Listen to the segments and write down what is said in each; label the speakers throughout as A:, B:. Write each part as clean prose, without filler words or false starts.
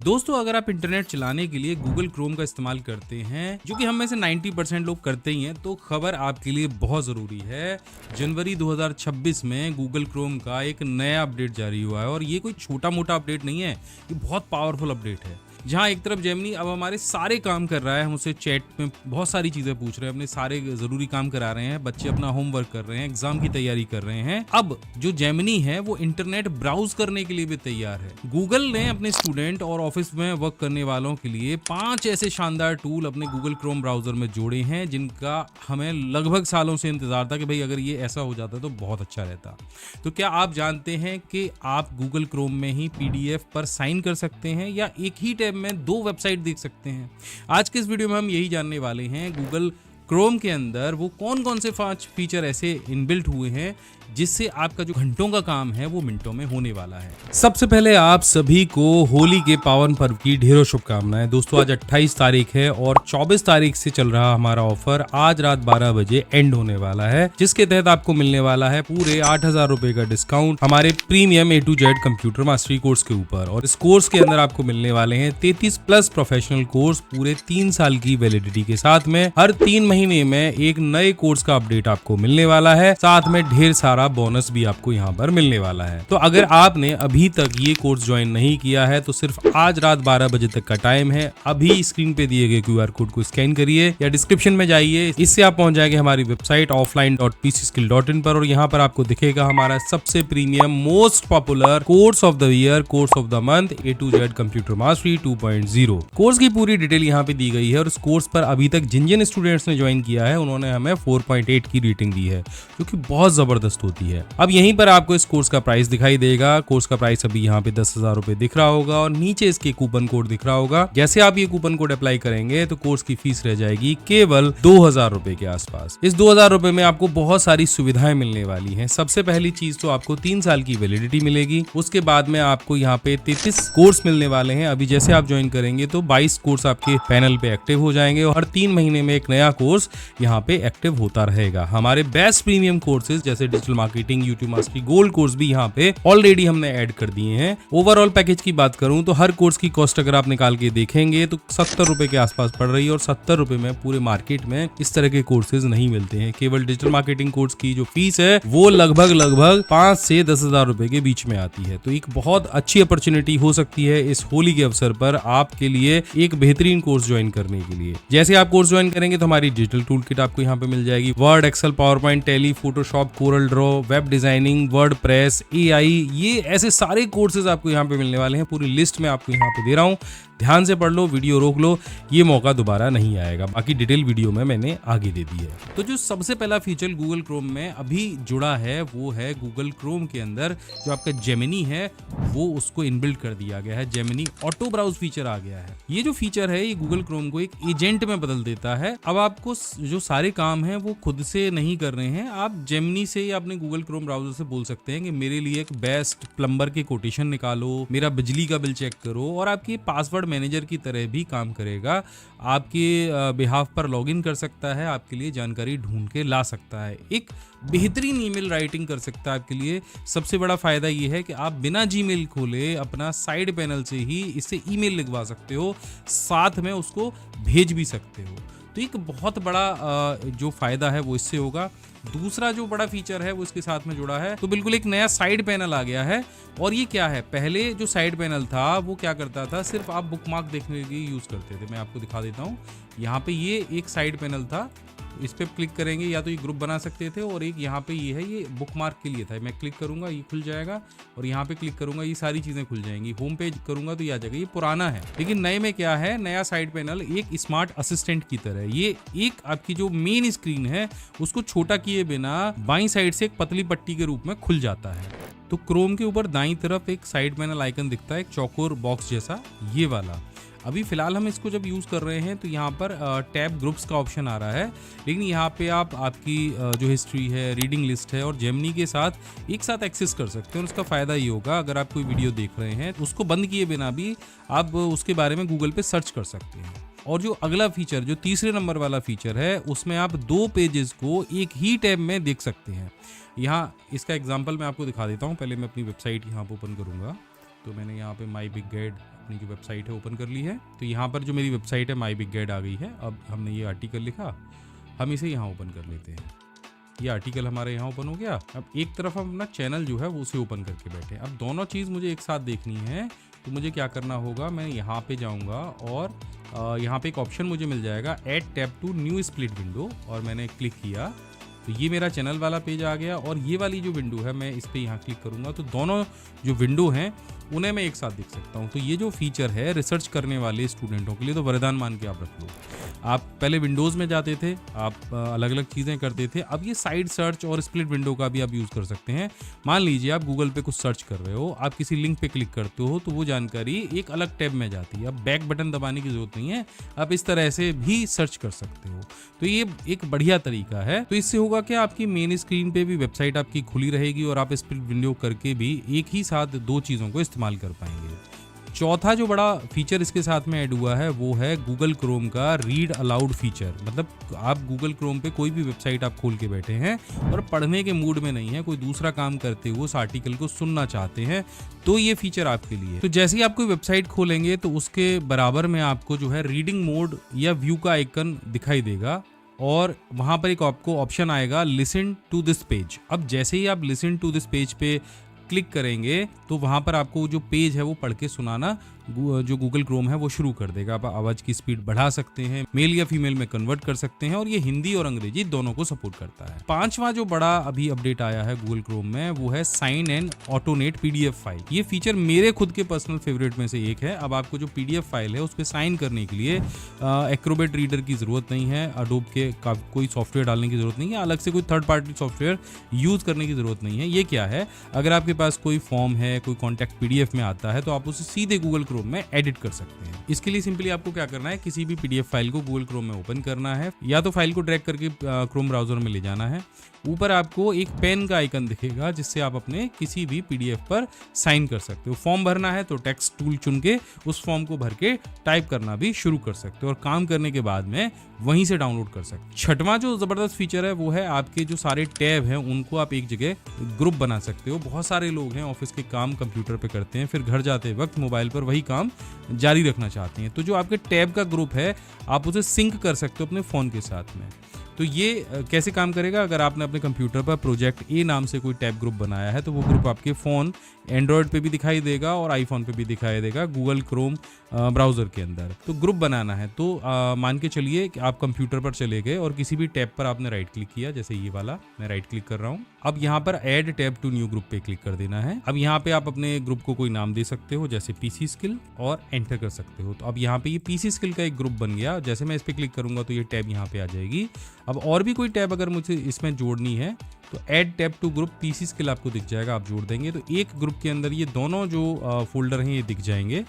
A: दोस्तों, अगर आप इंटरनेट चलाने के लिए गूगल क्रोम का इस्तेमाल करते हैं, जो कि हम में से 90% लोग करते ही हैं, तो खबर आपके लिए बहुत ज़रूरी है। जनवरी 2026 में गूगल क्रोम का एक नया अपडेट जारी हुआ है और ये कोई छोटा मोटा अपडेट नहीं है, ये बहुत पावरफुल अपडेट है। जहाँ एक तरफ जेमिनी अब हमारे सारे काम कर रहा है, हम उसे चैट में बहुत सारी चीज़ें पूछ रहे हैं, अपने सारे ज़रूरी काम करा रहे हैं, बच्चे अपना होमवर्क कर रहे हैं, एग्जाम की तैयारी कर रहे हैं। अब जो जेमिनी है वो इंटरनेट ब्राउज करने के लिए भी तैयार है। गूगल ने अपने स्टूडेंट और ऑफिस में वर्क करने वालों के लिए 5 ऐसे शानदार टूल अपने गूगल क्रोम ब्राउजर में जोड़े हैं, जिनका हमें लगभग सालों से इंतजार था कि भाई अगर ये ऐसा हो जाता तो बहुत अच्छा रहता। तो क्या आप जानते हैं कि आप गूगल क्रोम में ही PDF पर साइन कर सकते हैं या एक ही टैब में 2 वेबसाइट देख सकते हैं? आज के इस वीडियो में हम यही जानने वाले हैं। गूगल क्रोम के अंदर वो कौन कौन से 5 फीचर ऐसे इनबिल्ट हुए हैं जिससे आपका जो घंटों का काम है वो मिनटों में होने वाला है। सबसे पहले आप सभी को होली के पावन पर्व की ढेरों शुभकामनाएं। दोस्तों, आज 28 तारीख है और 24 तारीख से चल रहा हमारा ऑफर आज रात 12 बजे एंड होने वाला है, जिसके तहत आपको मिलने वाला है पूरे 8,000 रुपए का डिस्काउंट हमारे premium A to Z computer mastery course के ऊपर। और इस कोर्स के अंदर आपको मिलने वाले हैं 33+ प्रोफेशनल कोर्स पूरे 3 साल की वैलिडिटी के साथ में। हर 3 महीने में एक नए कोर्स का अपडेट आपको मिलने वाला है, साथ में ढेर सारा बोनस भी आपको यहाँ पर मिलने वाला है। तो अगर आपने अभी तक ये कोर्स ज्वाइन नहीं किया है तो सिर्फ आज रात 12 बजे तक का टाइम है। अभी स्क्रीन पे दिए गए QR कोड को स्कैन करिए या डिस्क्रिप्शन में जाइए, इससे आप पहुंच जाएंगे हमारी वेबसाइट offline.pcskill.in पर और यहाँ पर आपको दिखेगा हमारा सबसे premium most popular course of the year, course of the month A to Z computer mastery 2.0। Course की पूरी डिटेल यहाँ पे दी गई है और इस कोर्स पर अभी तक जिन स्टूडेंट्स ने ज्वाइन किया है उन्होंने हमें 4.8 की रेटिंग दी है, जो कि बहुत जबरदस्त होती है। अब यहीं पर आपको इस कोर्स का प्राइस दिखाई देगा। कोर्स का प्राइस अभी यहाँ पे 10,000 रुपए दिख रहा होगा और नीचे इसके कूपन कोड दिख रहा होगा। जैसे आप ये कूपन कोड अप्लाई करेंगे तो कोर्स की फीस रह जाएगी केवल 2,000 रुपए के आसपास। इस 2,000 रुपए में आपको बहुत सारी सुविधाएं मिलने वाली हैं। सबसे पहली चीज तो आपको 3 साल की वैलिडिटी मिलेगी। उसके बाद में आपको यहाँ पे 33 कोर्स मिलने वाले हैं। अभी जैसे आप ज्वाइन करेंगे तो 22 कोर्स आपके पैनल पे एक्टिव हो जाएंगे और हर 3 महीने में एक नया कोर्स यहाँ पे एक्टिव होता रहेगा। हमारे बेस्ट प्रीमियम कोर्सेज जैसे digital marketing, YouTube mastery, gold course भी यहाँ पे ऑलरेडी हमने ऐड कर दिए हैं। ओवरऑल पैकेज की बात करूं तो हर कोर्स की कॉस्ट अगर आप निकाल के देखेंगे तो 70 रुपए के आसपास पड़ रही है और 70 रुपए में पूरे मार्केट में इस तरह के कोर्सेज नहीं मिलते हैं। केवल डिजिटल मार्केटिंग कोर्स की जो फीस है वो लगभग 5 से 10,000 रुपए के बीच में आती है। तो एक बहुत अच्छी अपॉर्चुनिटी हो सकती है इस होली के अवसर पर आपके लिए एक बेहतरीन कोर्स ज्वाइन करने के लिए। जैसे आप कोर्स ज्वाइन करेंगे तो हमारी डिजिटल टूल किट आपको यहाँ पे मिल जाएगी। Word, Excel, PowerPoint, Tally, Photoshop, Corel Draw, web designing, WordPress, AI, ये ऐसे सारे कोर्सेज आपको यहाँ पे मिलने वाले हैं। पूरी लिस्ट में आपको यहाँ पे दे रहा हूँ, ध्यान से पढ़ लो, वीडियो रोक लो, ये मौका दोबारा नहीं आएगा। बाकी डिटेल वीडियो में मैंने आगे दे दी है। तो जो सबसे पहला फीचर गूगल क्रोम में अभी जुड़ा है वो है गूगल क्रोम के अंदर जो आपका जेमिनी है वो उसको इनबिल्ट कर दिया गया है। जेमिनी ऑटो ब्राउज फीचर आ गया है। ये जो फीचर है ये गूगल क्रोम को एक एजेंट में बदल देता है। अब आपको जो सारे काम है वो खुद से नहीं कर रहे हैं, आप जेमिनी से या अपने गूगल क्रोम ब्राउजर से बोल सकते हैं कि मेरे लिए एक बेस्ट प्लम्बर के कोटेशन निकालो, मेरा बिजली का बिल चेक करो, और आपकी पासवर्ड मैनेजर की तरह भी काम करेगा। आपके बिहाफ पर लॉगिन कर सकता है, आपके लिए जानकारी ढूंढ के ला सकता है, एक बेहतरीन ईमेल राइटिंग कर सकता है आपके लिए। सबसे बड़ा फायदा ये है कि आप बिना जीमेल खोले अपना साइड पैनल से ही इससे ईमेल लिखवा सकते हो, साथ में उसको भेज भी सकते हो। तो एक बहुत बड़ा जो फायदा है वो इससे होगा। दूसरा जो बड़ा फीचर है वो इसके साथ में जुड़ा है, तो बिल्कुल एक नया साइड पैनल आ गया है। और ये क्या है, पहले जो साइड पैनल था वो क्या करता था, सिर्फ आप बुकमार्क देखने के लिए यूज करते थे। मैं आपको दिखा देता हूँ, यहाँ पे ये एक साइड पैनल था, इस पे क्लिक करेंगे या तो ये ग्रुप बना सकते थे, और एक यहाँ पे ये है, ये बुकमार्क के लिए था। मैं क्लिक करूंगा ये खुल जाएगा, और यहाँ पे क्लिक करूंगा ये सारी चीजें खुल जाएंगी। होम पेज करूंगा तो ये आ जाएगा। ये पुराना है, लेकिन नए में क्या है, नया साइड पैनल एक स्मार्ट असिस्टेंट की तरह, ये एक आपकी जो मेन स्क्रीन है उसको छोटा किए बिना बाईं साइड से एक पतली पट्टी के रूप में खुल जाता है। तो क्रोम के ऊपर दाईं तरफ एक साइड पैनल आइकन दिखता है, एक चौकोर बॉक्स जैसा, ये वाला। अभी फिलहाल हम इसको जब यूज़ कर रहे हैं तो यहाँ पर टैब ग्रुप्स का ऑप्शन आ रहा है, लेकिन यहाँ पे आप आपकी जो हिस्ट्री है, रीडिंग लिस्ट है और जेमिनी के साथ एक साथ एक्सेस कर सकते हैं। और उसका फ़ायदा ये होगा, अगर आप कोई वीडियो देख रहे हैं तो उसको बंद किए बिना भी आप उसके बारे में गूगल पे सर्च कर सकते हैं। और जो अगला फीचर, जो तीसरे नंबर वाला फीचर है, उसमें आप 2 पेजेस को एक ही टैब में देख सकते हैं। यहाँ इसका एग्जांपल मैं आपको दिखा देता हूँ। पहले मैं अपनी वेबसाइट यहाँ पर ओपन करूँगा, तो मैंने यहाँ पे माई बिग गाइड अपनी जो वेबसाइट है ओपन कर ली है। तो यहाँ पर जो मेरी वेबसाइट है माई बिग गाइड आ गई है। अब हमने ये आर्टिकल लिखा, हम इसे यहाँ ओपन कर लेते हैं। ये आर्टिकल हमारे यहाँ ओपन हो गया। अब एक तरफ हम अपना चैनल जो है वो उसे ओपन करके बैठे। अब दोनों चीज़ मुझे एक साथ देखनी है, तो मुझे क्या करना होगा, मैं यहाँ पे जाऊँगा और यहाँ पे एक ऑप्शन मुझे मिल जाएगा add tab to new split window, और मैंने क्लिक किया तो ये मेरा चैनल वाला पेज आ गया। और ये वाली जो विंडो है मैं इस पर यहाँ क्लिक करूँगा तो दोनों जो विंडो हैं उन्हें मैं एक साथ देख सकता हूँ। तो ये जो फीचर है रिसर्च करने वाले स्टूडेंटों के लिए तो वरदान मान के आप रख लो। आप पहले विंडोज़ में जाते थे, आप अलग अलग चीज़ें करते थे, अब ये साइड सर्च और स्प्लिट विंडो का भी आप यूज़ कर सकते हैं। मान लीजिए आप गूगल पे कुछ सर्च कर रहे हो, आप किसी लिंक पे क्लिक करते हो तो वो जानकारी एक अलग टैब में जाती है। अब बैक बटन दबाने की जरूरत नहीं है, आप इस तरह से भी सर्च कर सकते हो। तो ये एक बढ़िया तरीका है। तो इससे होगा कि आपकी मेन स्क्रीन पे भी वेबसाइट आपकी खुली रहेगी और आप स्प्लिट विंडो करके भी एक ही साथ दो चीज़ों को इस्तेमाल कर पाएंगे। चौथा जो बड़ा फीचर इसके साथ में ऐड हुआ है वो है गूगल क्रोम का रीड अलाउड फीचर। मतलब आप गूगल क्रोम पे कोई भी वेबसाइट आप खोल के बैठे हैं और पढ़ने के मूड में नहीं है, कोई दूसरा काम करते हुए उस आर्टिकल को सुनना चाहते हैं, तो ये फीचर आपके लिए। तो जैसे ही आप कोई वेबसाइट खोलेंगे तो उसके बराबर में आपको जो है रीडिंग मोड या व्यू का आइकन दिखाई देगा और वहाँ पर एक आपको ऑप्शन आएगा लिसन टू दिस पेज। अब जैसे ही आप लिसन टू दिस पेज पे क्लिक करेंगे तो वहाँ पर आपको जो पेज है वो पढ़ के सुनाना जो गूगल क्रोम है वो शुरू कर देगा। आप आवाज़ की स्पीड बढ़ा सकते हैं, मेल या फीमेल में कन्वर्ट कर सकते हैं और ये हिंदी और अंग्रेजी दोनों को सपोर्ट करता है। पांचवा जो बड़ा अभी अपडेट आया है गूगल क्रोम में वो है साइन एंड ऑटोनेट पीडीएफ फाइल। ये फीचर मेरे खुद के पर्सनल फेवरेट में से एक है। अब आपको जो पीडीएफ फाइल है उस पर साइन करने के लिए एक्रोबेट रीडर की ज़रूरत नहीं है, अडोब के कोई सॉफ्टवेयर डालने की ज़रूरत नहीं है, अलग से कोई थर्ड पार्टी सॉफ्टवेयर यूज़ करने की ज़रूरत नहीं है। ये क्या है, अगर आपके पास कोई फॉर्म है, कोई कॉन्टैक्ट पीडीएफ में आता है तो आप उसे सीधे गूगल क्रोम में एडिट कर सकते हैं। इसके लिए सिंपली आपको क्या करना है, किसी भी पीडीएफ फाइल को गूगल क्रोम में ओपन करना है, या तो फाइल को ड्रैग करके क्रोम ब्राउजर में ले जाना है। ऊपर आपको एक पेन का आइकन दिखेगा जिससे आप अपने किसी भी पीडीएफ पर साइन कर सकते हो। फॉर्म भरना है तो टेक्स्ट टूल चुन के उस फॉर्म को भर के टाइप करना भी शुरू कर सकते हो और काम करने के बाद में वहीं से डाउनलोड कर सकते हो। छठवां जो जबरदस्त फीचर है वो है आपके जो सारे टैब हैं उनको आप एक जगह ग्रुप बना सकते हो। बहुत सारे लोग हैं ऑफिस के काम कंप्यूटर पे करते हैं, फिर घर जाते वक्त मोबाइल पर वही काम जारी रखना चाहते हैं, तो जो आपके टैब का ग्रुप है आप उसे सिंक कर सकते हो अपने फ़ोन के साथ में। तो ये कैसे काम करेगा, अगर आपने अपने कंप्यूटर पर प्रोजेक्ट ए नाम से कोई टैब ग्रुप बनाया है तो वो ग्रुप आपके फ़ोन एंड्रॉयड पे भी दिखाई देगा और आईफोन पे भी दिखाई देगा गूगल क्रोम ब्राउज़र के अंदर। तो ग्रुप बनाना है तो मान के चलिए कि आप कंप्यूटर पर चले गए और किसी भी टैब पर आपने राइट क्लिक किया, जैसे ये वाला मैं राइट क्लिक कर रहा हूँ। अब यहाँ पर add tab to new group पे क्लिक कर देना है। अब यहाँ पे आप अपने ग्रुप को कोई नाम दे सकते हो जैसे पीसी स्किल और एंटर कर सकते हो। तो अब यहाँ पे ये पीसी स्किल का एक ग्रुप बन गया। जैसे मैं इस पर क्लिक करूंगा तो ये टैब यहाँ पे आ जाएगी। अब और भी कोई टैब अगर मुझे इसमें जोड़नी है तो add tab to group PC skill आपको दिख जाएगा, आप जोड़ देंगे तो एक ग्रुप के अंदर ये दोनों जो फोल्डर हैं ये दिख जाएंगे।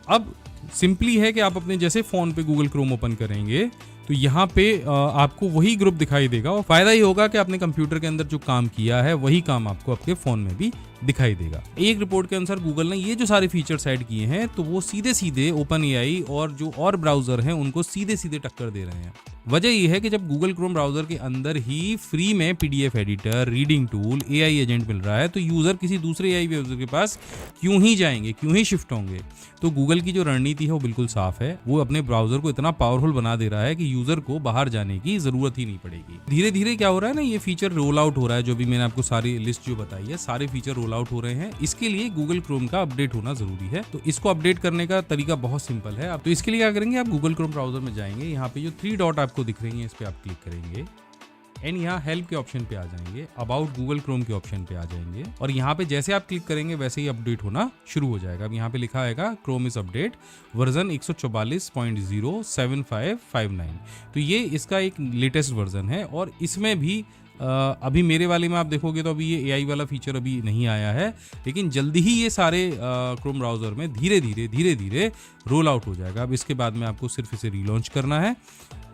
A: अब सिंपली है कि आप अपने जैसे फ़ोन पे गूगल क्रोम ओपन करेंगे तो यहाँ पे आपको वही ग्रुप दिखाई देगा और फायदा ये होगा कि आपने कंप्यूटर के अंदर जो काम किया है वही काम आपको आपके फ़ोन में भी दिखाई देगा। एक रिपोर्ट के अनुसार गूगल ने ये जो सारे फीचर्स ऐड किए हैं तो वो सीधे सीधे ओपन एआई और जो और ब्राउज़र हैं उनको सीधे सीधे टक्कर दे रहे हैं। वजह यह है कि जब गूगल क्रोम ब्राउज़र के अंदर ही फ्री में PDF editor, reading tool, AI agent मिल रहा है तो यूज़र किसी दूसरे एआई ब्राउज़र के पास क्यों ही जाएंगे, क्यों ही शिफ्ट होंगे। तो गूगल की जो रणनीति है वो बिल्कुल साफ है, वो अपने ब्राउज़र को इतना पावरफुल बना दे रहा है कि यूज़र को बाहर जाने की ज़रूरत ही नहीं पड़ेगी। धीरे धीरे क्या हो रहा है ना, ये फीचर रोल आउट हो रहा है। जो भी मैंने आपको सारी लिस्ट जो बताई है सारे फीचर रोल आउट हो रहे हैं। इसके लिए गूगल क्रोम का अपडेट होना जरूरी है। तो इसको अपडेट करने का तरीका बहुत सिंपल है। तो इसके लिए क्या करेंगे, आप गूगल क्रोम ब्राउज़र में जाएंगे, यहाँ पे जो 3 डॉट आपको दिख रही है इस पर आप क्लिक करेंगे एंड यहाँ हेल्प के ऑप्शन पे आ जाएंगे, अबाउट गूगल क्रोम के ऑप्शन पे आ जाएंगे और यहाँ पे जैसे आप क्लिक करेंगे वैसे ही अपडेट होना शुरू हो जाएगा। अब यहाँ पे लिखा आएगा क्रोम इज अपडेट वर्जन 144.07559। तो ये इसका एक लेटेस्ट वर्जन है और इसमें भी अभी मेरे वाले में आप देखोगे तो अभी ये एआई वाला फीचर अभी नहीं आया है, लेकिन जल्दी ही ये सारे क्रोम ब्राउज़र में धीरे धीरे रोल आउट हो जाएगा। अब इसके बाद में आपको सिर्फ इसे रीलॉन्च करना है।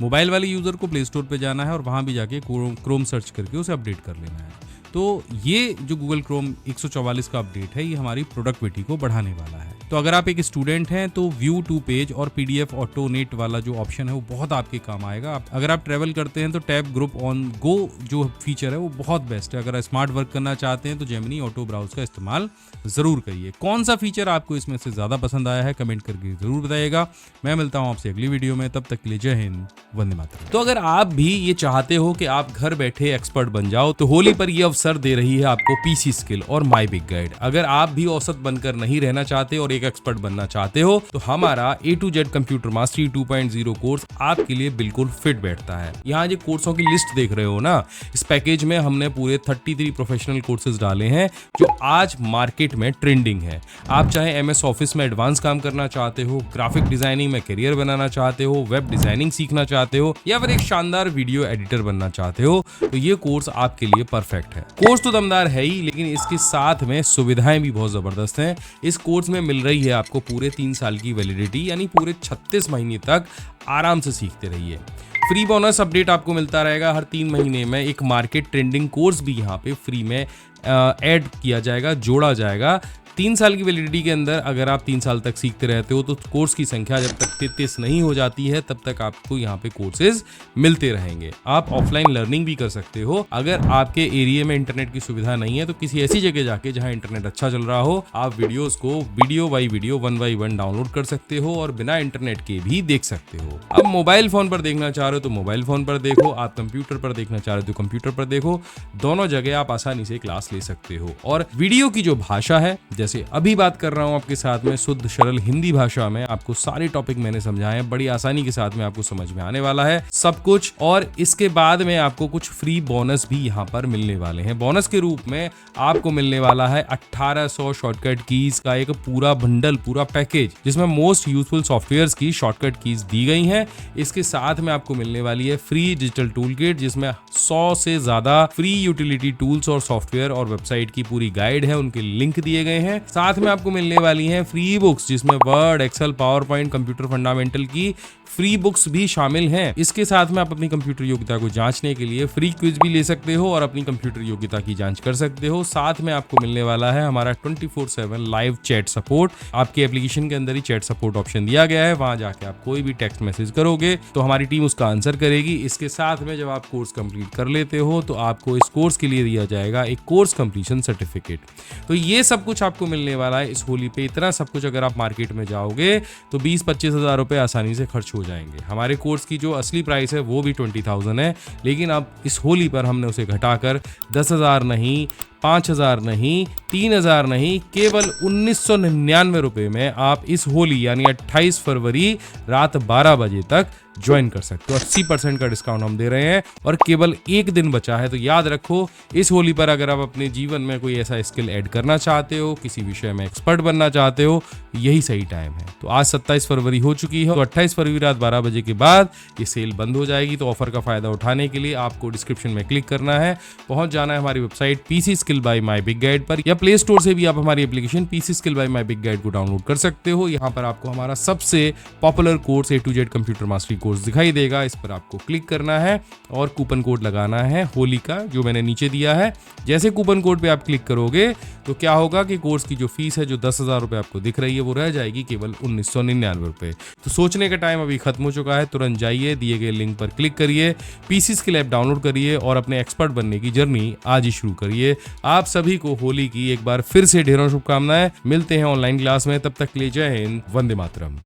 A: मोबाइल वाले यूज़र को प्ले स्टोर पे जाना है और वहाँ भी जाके क्रोम सर्च करके उसे अपडेट कर लेना है। तो ये जो गूगल क्रोम 144 का अपडेट है ये हमारी प्रोडक्टिविटी को बढ़ाने वाला है। तो अगर आप एक स्टूडेंट हैं तो व्यू टू पेज और पीडीएफ ऑटोनेट वाला जो ऑप्शन है वो बहुत आपके काम आएगा। अगर आप ट्रैवल करते हैं तो टैब ग्रुप ऑन गो जो फीचर है वो बहुत बेस्ट है। अगर स्मार्ट वर्क करना चाहते हैं तो जेमिनी ऑटो ब्राउज का इस्तेमाल जरूर करिए। कौन सा फीचर आपको इसमें से ज्यादा पसंद आया है कमेंट करके जरूर बताइएगा। मैं मिलता हूं आपसे अगली वीडियो में, तब तक के लिए जय हिंद, वंदे मातरम। तो अगर आप भी ये चाहते हो कि आप घर बैठे एक्सपर्ट बन जाओ तो होली पर ये अवसर दे रही है आपको पीसी स्किल और माय बिग गाइड। अगर आप भी औसत बनकर नहीं रहना चाहते और एक एक्सपर्ट बनना चाहते हो तो हमारा A to Z computer mastery 2.0 course आपके लिए बिल्कुल फिट बैठता है। यहाँ जो कोर्सों की लिस्ट देख रहे हो ना, इस पैकेज में हमने पूरे 33 प्रोफेशनल कोर्सेज डाले हैं जो आज मार्केट में ट्रेंडिंग है। आप चाहे MS ऑफिस में एडवांस काम करना चाहते हो, ग्राफिक डिजाइनिंग में करियर बनाना चाहते हो, वेब डिजाइनिंग सीखना चाहते हो या फिर एक शानदार वीडियो एडिटर बनना चाहते हो तो ये कोर्स आपके लिए परफेक्ट है। कोर्स तो दमदार है ही, लेकिन इसके साथ में सुविधाएं भी बहुत जबरदस्त हैं। इस कोर्स में मिल रही है आपको पूरे 3 साल की वैलिडिटी, यानी पूरे 36 महीने तक आराम से सीखते रहिए। फ्री बोनस अपडेट आपको मिलता रहेगा हर 3 महीने में। एक मार्केट ट्रेंडिंग कोर्स भी यहाँ पे फ्री में ऐड किया जाएगा, जोड़ा जाएगा। 3 साल की वैलिडिटी के अंदर अगर आप 3 साल तक सीखते रहते हो तो कोर्स की संख्या जब तक 33 नहीं हो जाती है तब तक आपको यहाँ पे कोर्सेज मिलते रहेंगे। आप ऑफलाइन लर्निंग भी कर सकते हो। अगर आपके एरिया में इंटरनेट की सुविधा नहीं है तो किसी ऐसी जगह जाके जहाँ इंटरनेट अच्छा चल रहा हो, आप वीडियोस को video by video 1 by 1 download कर सकते हो और बिना इंटरनेट के भी देख सकते हो। अब मोबाइल फोन पर देखना चाह रहे हो तो मोबाइल फोन पर देखो, आप कंप्यूटर पर देखना चाह रहे हो तो कंप्यूटर पर देखो। दोनों जगह आप आसानी से क्लास ले सकते हो। और वीडियो की जो भाषा है, जैसे अभी बात कर रहा हूं आपके साथ में शुद्ध सरल हिंदी भाषा में, आपको सारे टॉपिक मैंने समझाए हैं, बड़ी आसानी के साथ में आपको समझ में आने वाला है सब कुछ। और इसके बाद में आपको कुछ फ्री बोनस भी यहाँ पर मिलने वाले हैं। बोनस के रूप में आपको मिलने वाला है 1800 शॉर्टकट कीज का एक पूरा बंडल, पूरा पैकेज, जिसमें मोस्ट यूजफुल सॉफ्टवेयर्स की शॉर्टकट कीज दी गई हैं। इसके साथ में आपको मिलने वाली है फ्री डिजिटल टूल किट, जिसमें 100 से ज्यादा फ्री यूटिलिटी टूल्स और सॉफ्टवेयर और वेबसाइट की पूरी गाइड है, उनके लिंक दिए गए हैं। साथ में आपको मिलने वाली हैं फ्री बुक्स, जिसमें word, excel, PowerPoint, computer fundamental की फ्री बुक्स भी शामिल हैं। इसके साथ में आप अपनी कंप्यूटर योग्यता को जांचने के लिए फ्री क्विज भी ले सकते हो और अपनी कंप्यूटर योग्यता की जांच कर सकते हो। साथ में आपको मिलने वाला है हमारा 24/7 लाइव चैट सपोर्ट। आपके एप्लीकेशन के अंदर ही चैट सपोर्ट ऑप्शन दिया गया है, वहां जाके आप कोई भी टेक्स्ट मैसेज करोगे तो हमारी टीम उसका आंसर करेगी। इसके साथ में जब आप कोर्स कंप्लीट कर लेते हो तो आपको इस कोर्स के लिए दिया जाएगा एक कोर्स कंप्लीशन सर्टिफिकेट। तो ये सब कुछ आपको मिलने वाला है इस होली पे। इतना सब कुछ अगर आप मार्केट में जाओगे तो 20-25 हज़ार रुपए आसानी से खर्च हो जाएंगे। हमारे कोर्स की जो असली प्राइस है वो भी 20,000 है, लेकिन अब इस होली पर हमने उसे घटाकर 10,000 नहीं, 5,000 नहीं, 3,000 नहीं, केवल 1999 रुपए में आप इस होली यानी 28 फरवरी रात 12 बजे तक ज्वाइन कर सकते हो। 80% का डिस्काउंट हम दे रहे हैं और केवल एक दिन बचा है। तो याद रखो, इस होली पर अगर आप अपने जीवन में कोई ऐसा स्किल ऐड करना चाहते हो, किसी विषय में एक्सपर्ट बनना चाहते हो, यही सही टाइम है। तो आज 27 फरवरी हो चुकी है, तो 28 फरवरी रात 12 बजे के बाद ये सेल बंद हो जाएगी। तो ऑफर का फायदा उठाने के लिए आपको डिस्क्रिप्शन में क्लिक करना है, पहुंच जाना है हमारी website PC skill by my big guide पर, या प्ले स्टोर से भी आप हमारी application PC skill by my big guide को डाउनलोड कर सकते हो। यहाँ पर आपको हमारा सबसे popular course A to Z computer mastery course दिखाई देगा। इस पर आपको क्लिक करना है और कूपन कोड लगाना है होली का, जो मैंने नीचे दिया है। जैसे कूपन कोड पे आप क्लिक करोगे तो क्या होगा कि कोर्स की जो फीस है, जो 10,000 रुपए आपको दिख रही है, वो रह जाएगी केवल 1999 रुपए। तो सोचने का टाइम अभी खत्म हो चुका है। तुरंत जाइए, दिए गए लिंक पर क्लिक करिए, पीसी स्किल ऐप डाउनलोड करिए और अपने एक्सपर्ट बनने की जर्नी आज ही शुरू करिए। आप सभी को होली की एक बार फिर से ढेरों शुभकामनाएं। मिलते हैं ऑनलाइन क्लास में, तब तक के लिए जय हिंद, वंदे मातरम।